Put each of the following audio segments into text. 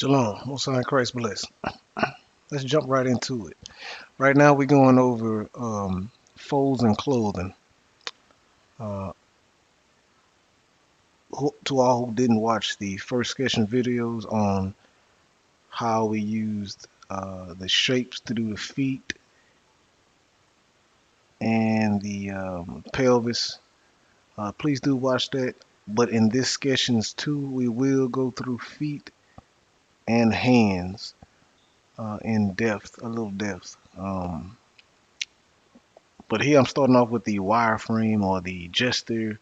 Shalom. Most High in Christ bless. Let's jump right into it. Right now we're going over folds and clothing. Uh, to all who didn't watch the first sketching videos on how we used the shapes to do the feet and the pelvis, please do watch that. But in this sketchings too, we will go through feet and hands in depth, a little depth. But here I'm starting off with the wireframe or the gesture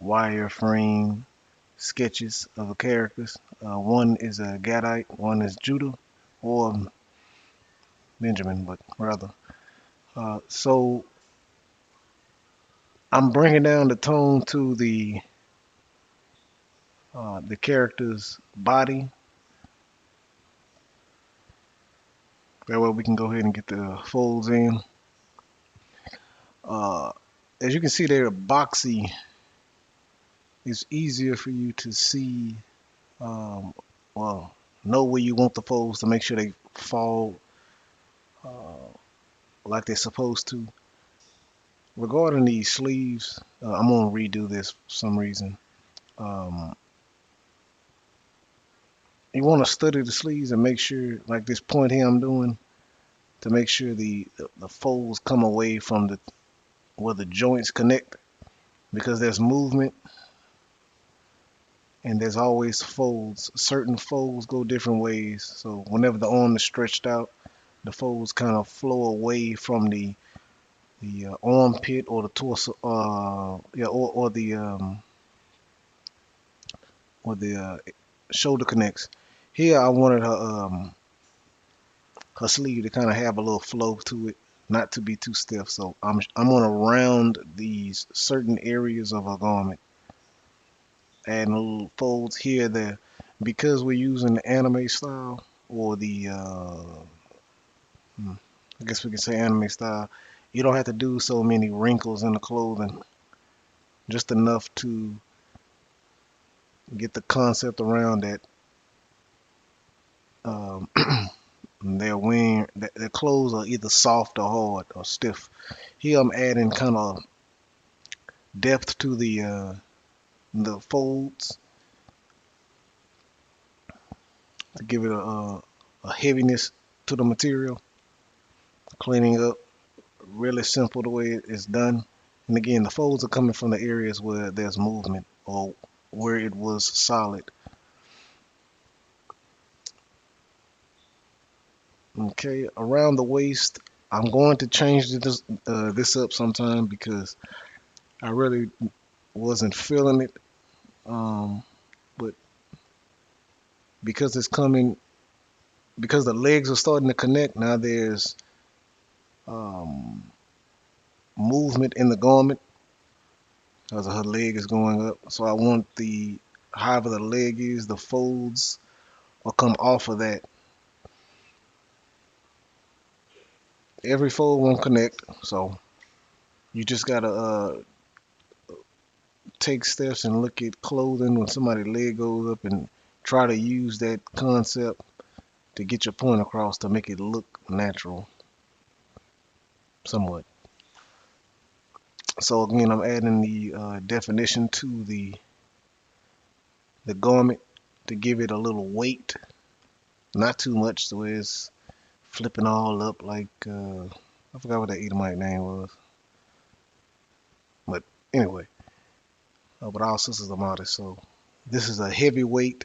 wireframe sketches of the characters. One is a Gadite, one is Judah, or Benjamin, but rather. So I'm bringing down the tone to the character's body. That way we can go ahead and get the folds in. Uh, as you can see, they're boxy. It's easier for you to see, um, well, know where you want the folds to make sure they fall uh, like they're supposed to. Regarding these sleeves, I'm gonna redo this for some reason. Um, you want to study the sleeves and make sure, like this point here I'm doing, to make sure the folds come away from the where the joints connect, because there's movement and there's always folds. Certain folds go different ways, so whenever the arm is stretched out, the folds kind of flow away from the armpit or the torso, yeah, or the shoulder connects. Here I wanted her sleeve to kind of have a little flow to it, not to be too stiff. So I'm gonna round these certain areas of her garment, adding little folds here, there, because we're using the anime style or the I guess we can say anime style. You don't have to do so many wrinkles in the clothing, just enough to get the concept around that. Um, Their wearing their clothes are either soft or hard or stiff. Here I'm adding kind of depth to the folds to give it a heaviness to the material. Cleaning up, really simple the way it's done. And again, the folds are coming from the areas where there's movement or where it was solid. Okay, around the waist, I'm going to change this up sometime because I really wasn't feeling it. But because it's coming, because the legs are starting to connect, now there's um, movement in the garment as her leg is going up. So I want the, however the leg is, the folds will come off of that. Every fold won't connect, so you just gotta take steps and look at clothing when somebody's leg goes up and try to use that concept to get your point across to make it look natural somewhat. So again, I'm adding the definition to the garment to give it a little weight, not too much so it's flipping all up like I forgot what that Edomite name was, but anyway, but all sisters are modest, so this is a heavyweight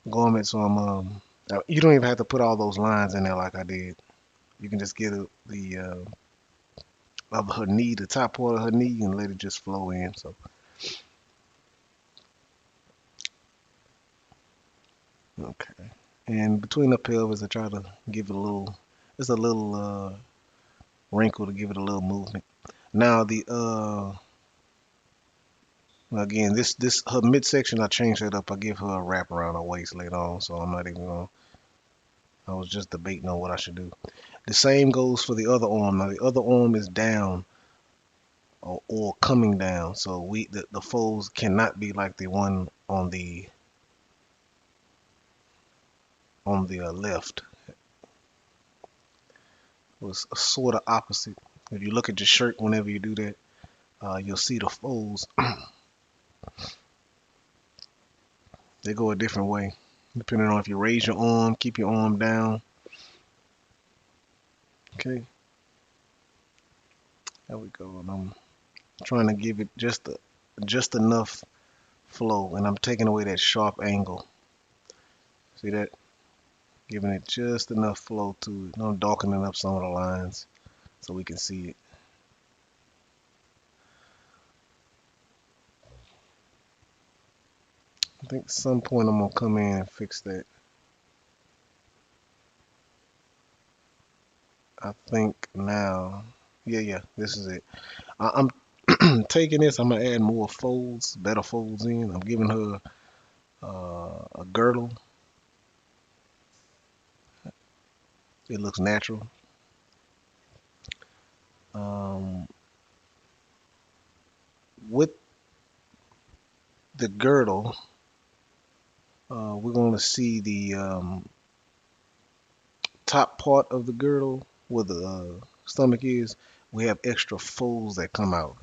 garment. So you don't even have to put all those lines in there like I did. You can just get the of her knee, the top part of her knee, and let it just flow in. So okay, and between the pelvis, I try to give it a little. It's a little wrinkle to give it a little movement. Now the again, this her midsection, I changed that up. I give her a wrap around her waist later on, so I'm not even gonna. I was just debating on what I should do. The same goes for the other arm. Now the other arm is down or coming down, so the folds cannot be like the one on the on the left was sort of opposite. If you look at your shirt whenever you do that, you'll see the folds. They go a different way, depending on if you raise your arm, keep your arm down. Okay, there we go. And I'm trying to give it just enough flow, and I'm taking away that sharp angle. See that? Giving it just enough flow to it. And I'm darkening up some of the lines so we can see it. I think at some point I'm gonna come in and fix that. I think now, yeah, this is it. I'm taking this. I'm gonna add more folds, better folds in. I'm giving her a girdle. It looks natural. Um, with the girdle, we're going to see the top part of the girdle where the stomach is. We have extra folds that come out.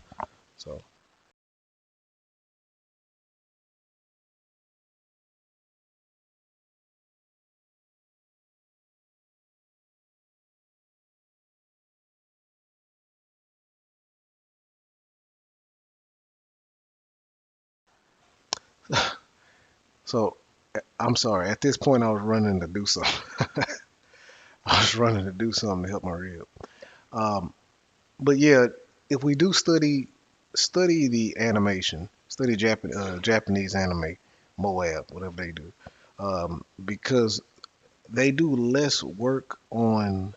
So, so I'm sorry. At this point, I was running to do something. I was running to do something to help my rib. Um, but yeah, if we do study the animation, study Japanese anime, Moab, whatever they do, because they do less work on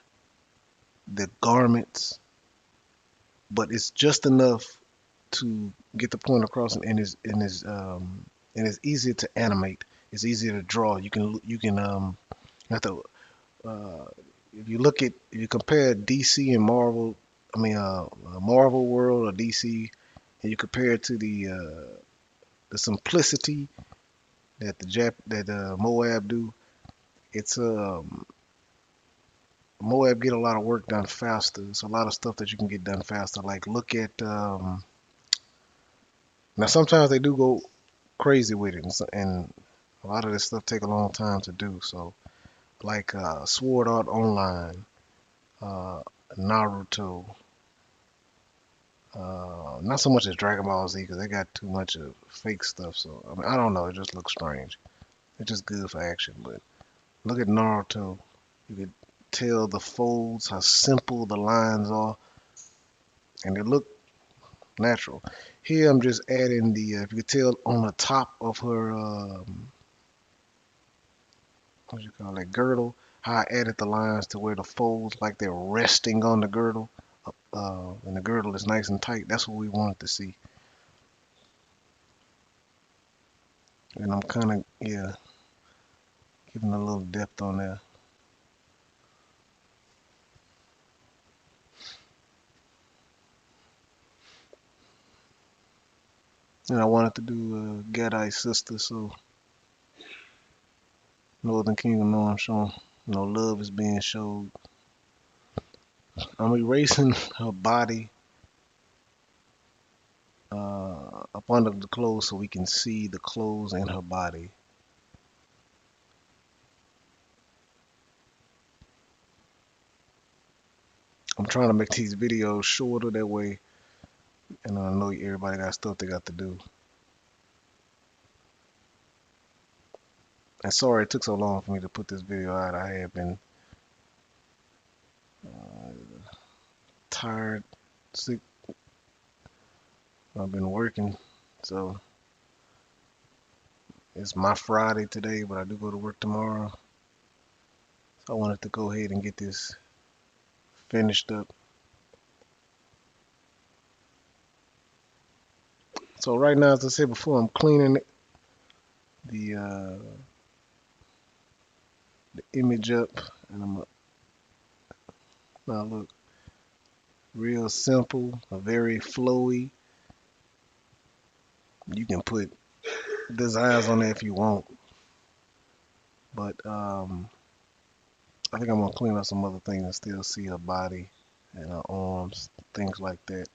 the garments, but it's just enough to get the point across, and it's easier to animate. It's easier to draw. You can have to if you look at if you compare DC and Marvel, I mean Marvel World or DC, and you compare it to the simplicity that Moab do. It's Moab get a lot of work done faster. It's a lot of stuff that you can get done faster. Like look at now sometimes they do go crazy with it, and a lot of this stuff take a long time to do. So like Sword Art Online, uh, Naruto, not so much as Dragon Ball Z because they got too much of fake stuff. So I mean I don't know. It just looks strange. It's just good for action. But look at Naruto. You could tell the folds, how simple the lines are, and they look natural. Here I'm just adding the, if you could tell on the top of her, what you call that, girdle, how I added the lines to where the folds, like they're resting on the girdle, and the girdle is nice and tight. That's what we wanted to see. And I'm kind of, yeah, giving a little depth on there. And I wanted to do Gadai's sister, so Northern Kingdom know I'm showing, love is being showed. I'm erasing her body up under the clothes so we can see the clothes and her body. I'm trying to make these videos shorter that way, and I know everybody got stuff they got to do. And sorry it took so long for me to put this video out. I have been tired, sick. I've been working, so it's my Friday today, but I do go to work tomorrow. So I wanted to go ahead and get this finished up. So right now, as I said before, I'm cleaning the image up, and I'm now look real simple, a very flowy. You can put designs on there if you want. But I think I'm gonna clean up some other things and still see her body and her arms, things like that.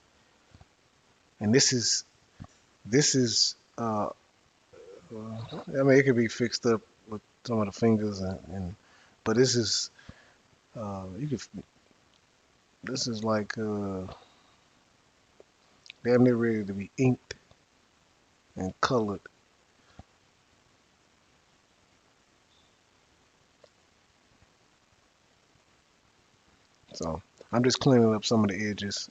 And this is I mean, it could be fixed up with some of the fingers and but this is you could this is like damn near ready to be inked and colored. So I'm just cleaning up some of the edges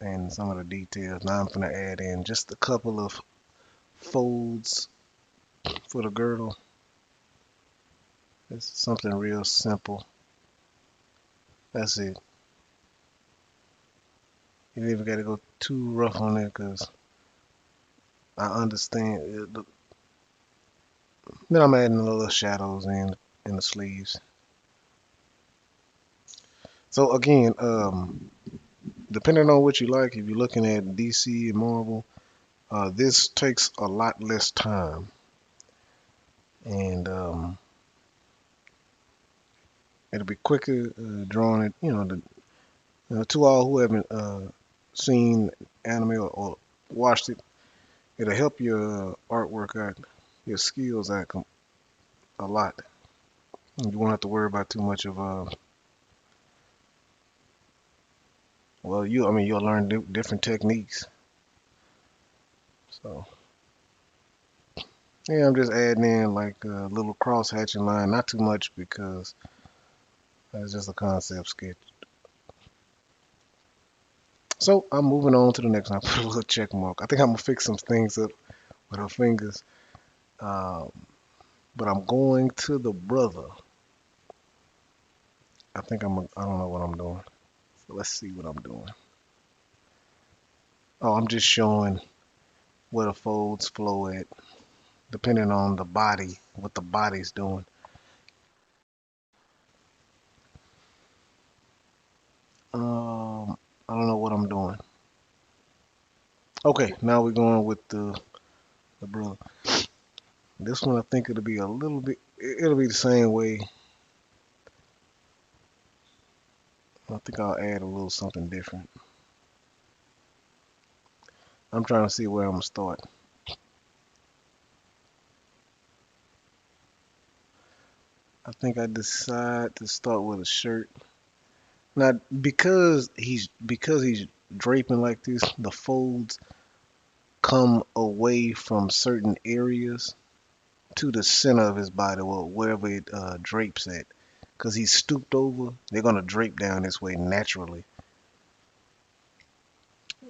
and some of the details. Now I'm gonna add in just a couple of folds for the girdle. It's something real simple. That's it. You don't even got to go too rough on it because I understand. Then I'm adding a little shadows in the sleeves. So again, depending on what you like, if you're looking at DC and Marvel, this takes a lot less time, and it'll be quicker drawing it. To all who haven't seen anime or watched it, it'll help your artwork out, your skills out a lot. You won't have to worry about too much of well, I mean, you'll learn different techniques. So yeah, I'm just adding in like a little cross hatching line, not too much because it's just a concept sketch. So I'm moving on to the next one. I put a little check mark. I think I'm gonna fix some things up with her fingers. Um, but I'm going to the brother. I don't know what I'm doing. So let's see what I'm doing. Oh, I'm just showing where the folds flow at, depending on the body, what the body's doing. I don't know what I'm doing. Okay, now we're going with the brother. This one I think it'll be a little bit. It'll be the same way. I think I'll add a little something different. I'm trying to see where I'm gonna start. I think I decide to start with a shirt. Now because he's draping like this, the folds come away from certain areas to the center of his body, or wherever it drapes at. Because he's stooped over, they're gonna drape down this way naturally.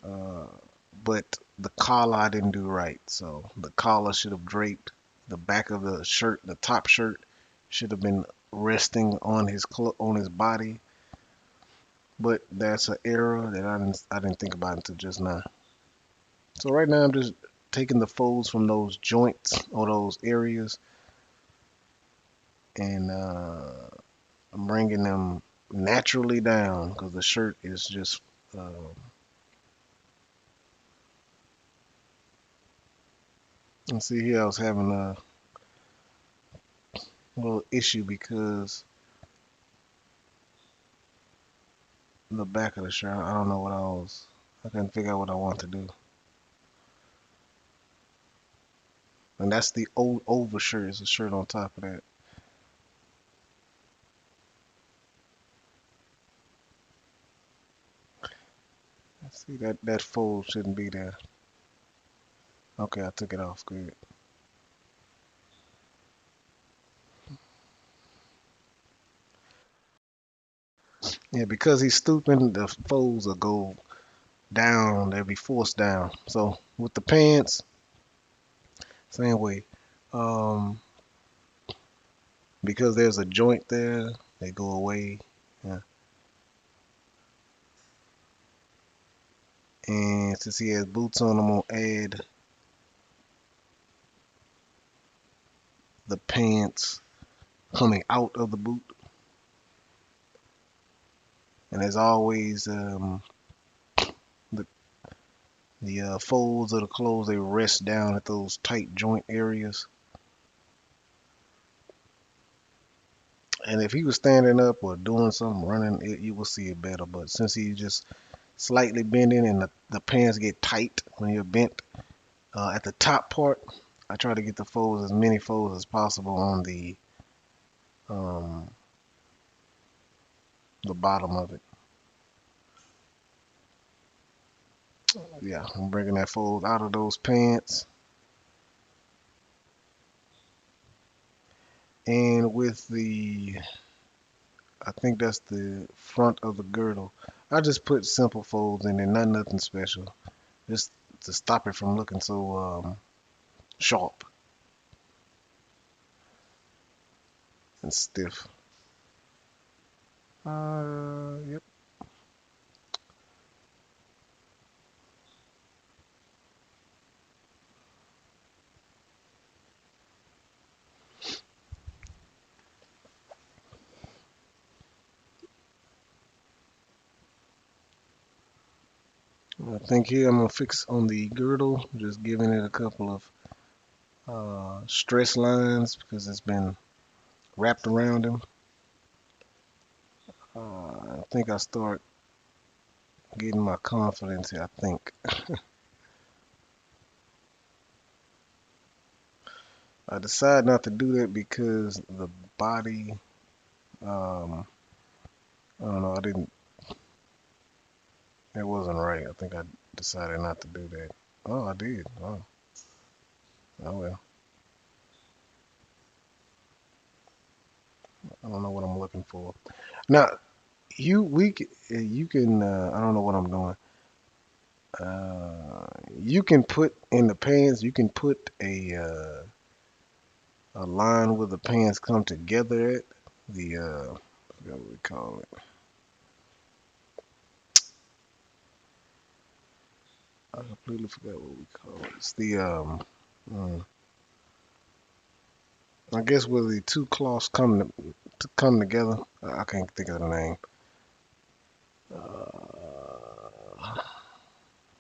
Uh, but the collar I didn't do right, so the collar should have draped. The back of the shirt, the top shirt, should have been resting on on his body. But that's an error that I didn't think about until just now. So right now I'm just taking the folds from those joints or those areas and I'm bringing them naturally down because the shirt is just. Uh, and see here I was having a little issue because the back of the shirt. I don't know what I was. I couldn't figure out what I want to do. And that's the old over shirt. It's a shirt on top of that. See that fold shouldn't be there. Okay, I took it off. Good. Yeah, because he's stooping, the folds will go down. They'll be forced down. So with the pants, same way. Um, because there's a joint there, they go away. Yeah. And since he has boots on, I'm gonna add the pants coming out of the boot. And as always, the folds of the clothes they rest down at those tight joint areas. And if he was standing up or doing something, running, you will see it better. But since he's just slightly bending and the pants get tight when you're bent at the top part, I try to get the folds, as many folds as possible on um, the bottom of it. Yeah, I'm bringing that fold out of those pants. And with I think that's the front of the girdle. I just put simple folds in there, nothing special. Just to stop it from looking so sharp and stiff. Yep. I think here I'm gonna fix on the girdle, just giving it a couple of stress lines because it's been wrapped around him. I think I start getting my confidence here. I think I decided not to do that because the body. Um, I don't know. I didn't. It wasn't right. I think I decided not to do that. Oh, I did. Oh, oh well. I don't know what I'm looking for. Now, you can. I don't know what I'm doing. You can put in the pants. You can put a line where the pants come together at the. I forgot what we call it. I completely forgot what we call it. It's the mm, I guess where the two cloths to come together. I can't think of the name.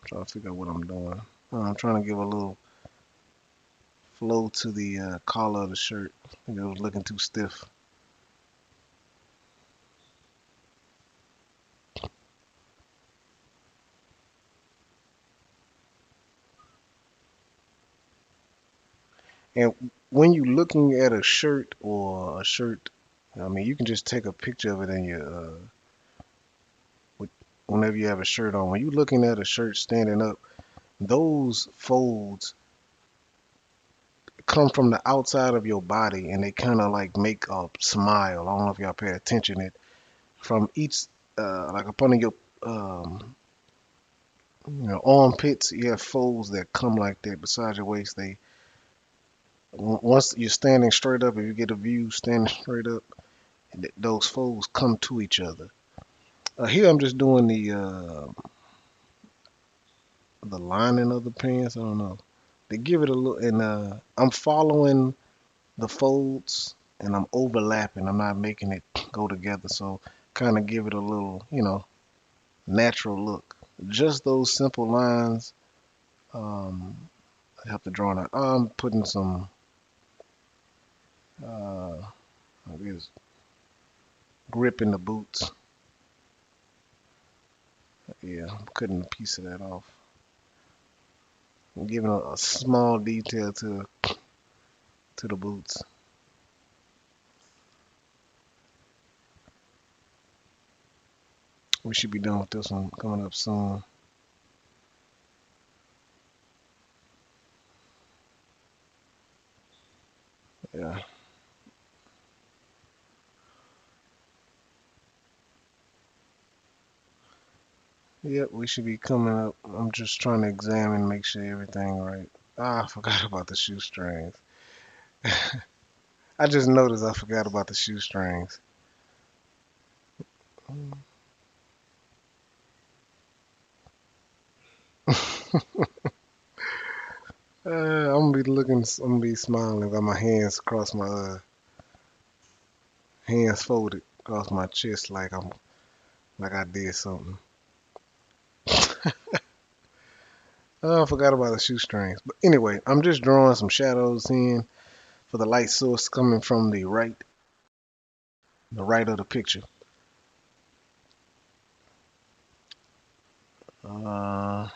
Trying to figure out what I'm doing. I'm trying to give a little flow to the collar of the shirt. I think it was looking too stiff. And when you're looking at a shirt or a shirt, I mean, you can just take a picture of it in your whenever you have a shirt on. When you're looking at a shirt standing up, those folds come from the outside of your body and they kind of like make a smile. I don't know if y'all pay attention. It from each like up under your armpits, you have folds that come like that beside your waist. They once you're standing straight up, if you get a view standing straight up, those folds come to each other. Here I'm just doing the lining of the pants. I don't know. They give it a look, and I'm following the folds and I'm overlapping. I'm not making it go together. So kind of give it a little, natural look. Just those simple lines help the drawing out. I'm putting some, I guess, grip in the boots. Yeah, I'm cutting a piece of that off. I'm giving a small detail to the boots. We should be done with this one coming up soon. Yeah. Yep, we should be coming up. I'm just trying to examine, make sure everything right. Ah, I forgot about the shoestrings. I just noticed I forgot about the shoestrings. I'm gonna be looking, I'm gonna be smiling, got my hands across my hands folded across my chest like I did something. Oh, I forgot about the shoestrings. But anyway, I'm just drawing some shadows in for the light source coming from the right. the right of the picture. Uh,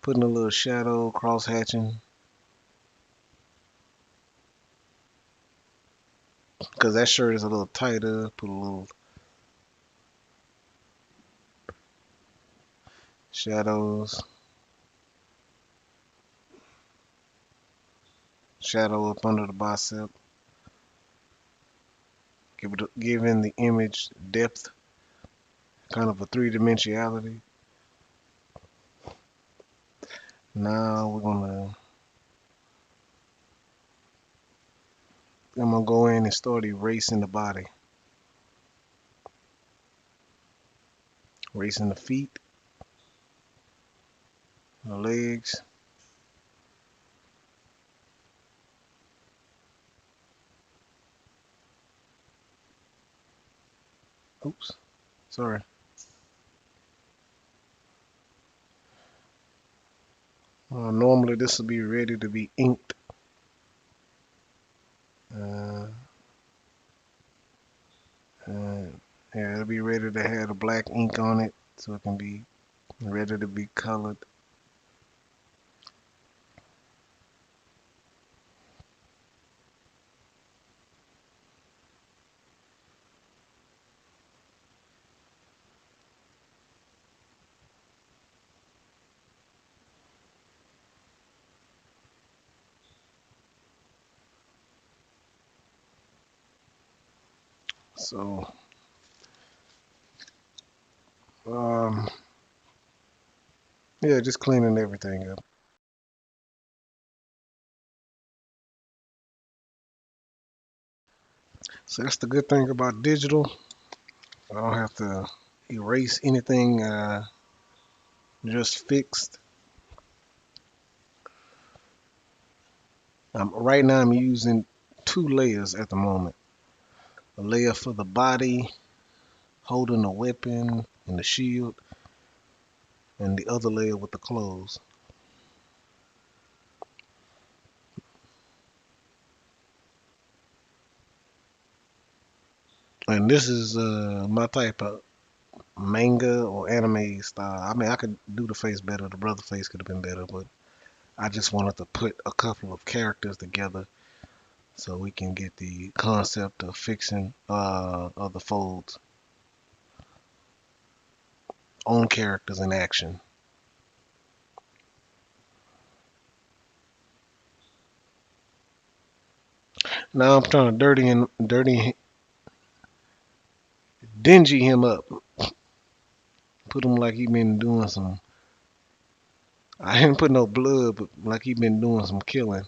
Putting a little shadow, cross hatching, because that shirt is a little tighter. Put a little shadows, shadow up under the bicep, giving the image depth, kind of a three-dimensionality. Now I'm gonna go in and start erasing the body, erasing the feet, the legs. Oops, sorry. Normally this will be ready to be inked. Uh, uh, yeah, it'll be ready to have the black ink on it, so it can be ready to be colored. So, um, yeah, just cleaning everything up. So that's the good thing about digital. I don't have to erase anything just fixed. Right now I'm using two layers at the moment. A layer for the body, holding the weapon and the shield, and the other layer with the clothes. And this is my type of manga or anime style. I mean, I could do the face better. The brother face could have been better, but I just wanted to put a couple of characters together so we can get the concept of fixing of the folds on characters in action. Now I'm trying to dingy him up, put him like he been doing some. I didn't put no blood, but like he been doing some killing.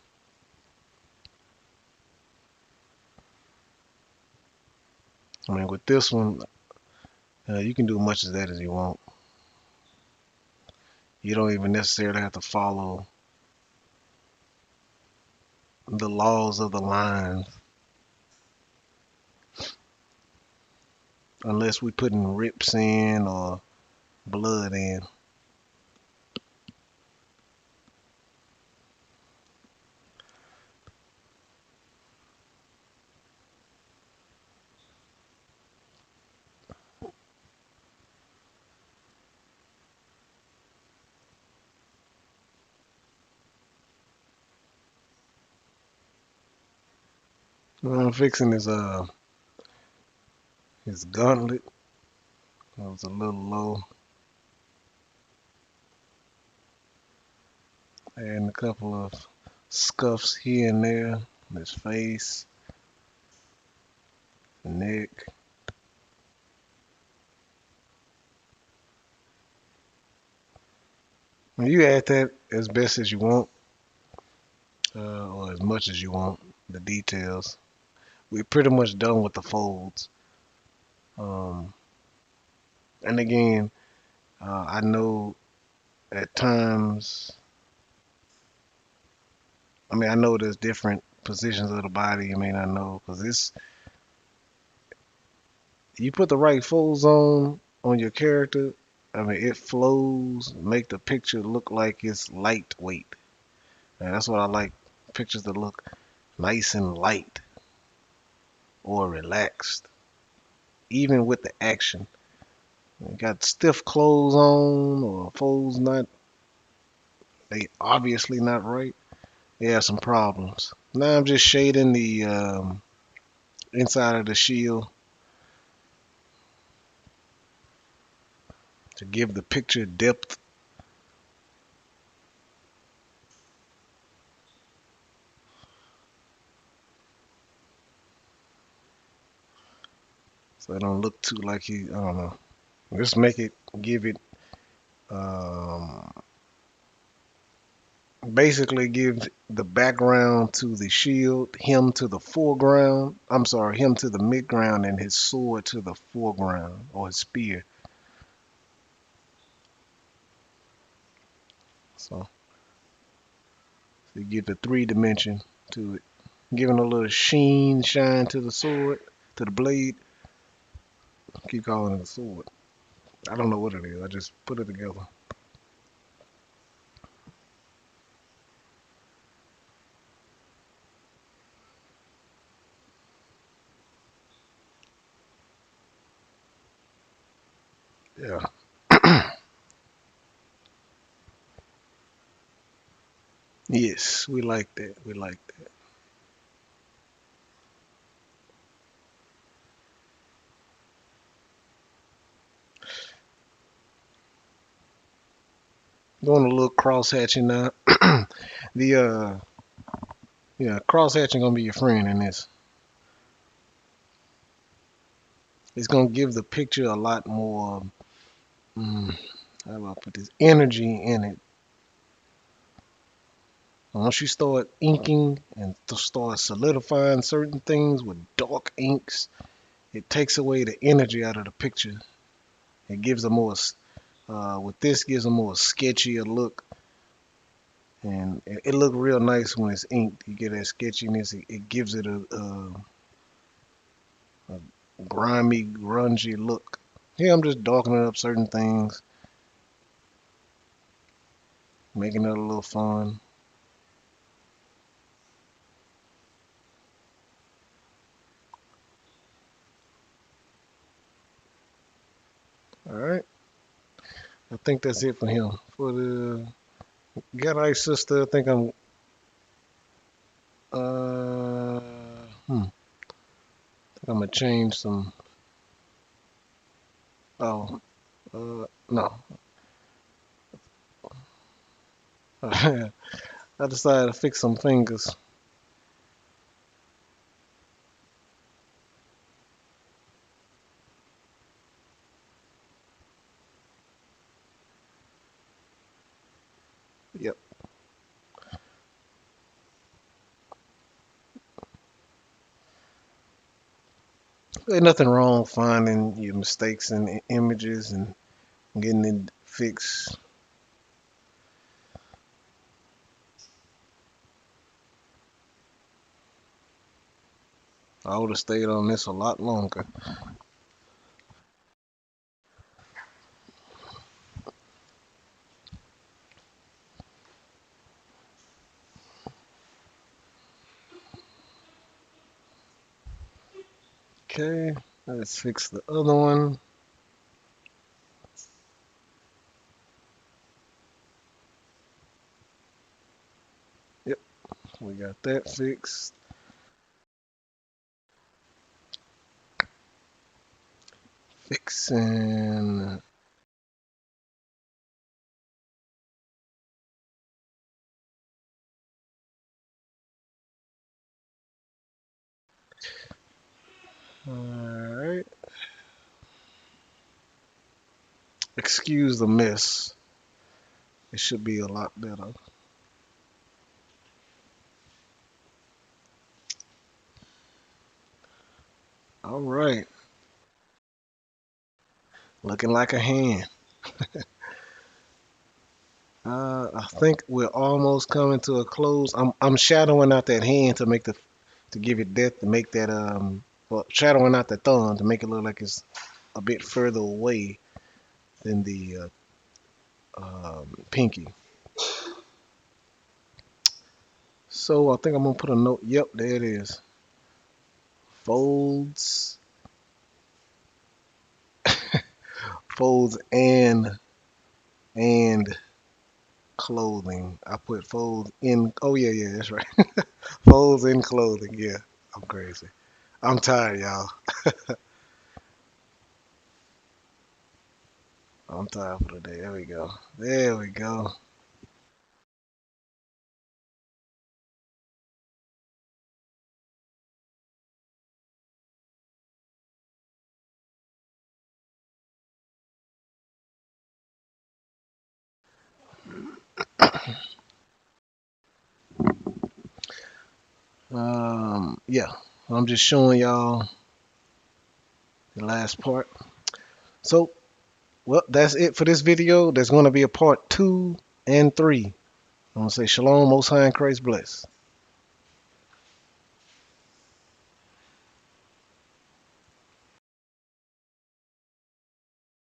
I mean, with this one, you can do much of that as you want. You don't even necessarily have to follow the laws of the line unless we putting rips in or blood in. What I'm fixing is his gauntlet. It was a little low, and a couple of scuffs here and there on his face, the neck. When you add that as best as you want, or as much as you want, the details. We're pretty much done with the folds. Um, and again, I know at times, I mean, I know there's different positions of the body. You may not know because this, you put the right folds on your character. I mean, it flows, make the picture look like it's lightweight. And that's what I like. Pictures that look nice and light. or relaxed, even with the action. You got stiff clothes on or folds not, they obviously not right. They have some problems. Now I'm just shading the inside of the shield to give the picture depth. So it don't look too like he, I don't know. Just make it, give it, um, basically give the background to the shield, him to the foreground. I'm sorry, him to the midground and his sword to the foreground or his spear. So you give the 3 dimension to it, giving a little sheen, shine to the sword, to the blade. Keep calling it a sword. I don't know what it is. I just put it together. Yeah. Yes, we like that. We like that. Doing a little cross hatching now. The yeah, cross hatching gonna be your friend in this. It's gonna give the picture a lot more. Mm, how do I put this? Energy in it. Once you start inking and to start solidifying certain things with dark inks, it takes away the energy out of the picture. It gives a more, with this gives a more sketchier look, and it look real nice when it's inked. You get that sketchiness. It gives it a grimy, grungy look. Here I'm just darkening up certain things, making it a little fun. All right, I think that's it for him. For the Get Ice Sister, I think uh, hmm, I'm gonna change some. Oh, no. I decided to fix some fingers. Yep. Ain't nothing wrong finding your mistakes in images and getting it fixed. I would have stayed on this a lot longer. Okay, let's fix the other one. Yep, we got that fixed. Fixing. Alright. Excuse the mess. It should be a lot better. Alright. Looking like a hand. I think we're almost coming to a close. I'm shadowing out that hand to make the to give it depth to make that well, shadowing out the thumb to make it look like it's a bit further away than the pinky. So I think I'm gonna put a note. Yep, there it is. folds, folds and clothing. I put folds in. Oh yeah, yeah, that's right. Folds in clothing. Yeah, I'm crazy. I'm tired, y'all. I'm tired for the day. There we go. There we go. Yeah, I'm just showing y'all the last part. So, well, that's it for this video. There's going to be a part 2 and 3. I'm going to say shalom, most high in Christ bless.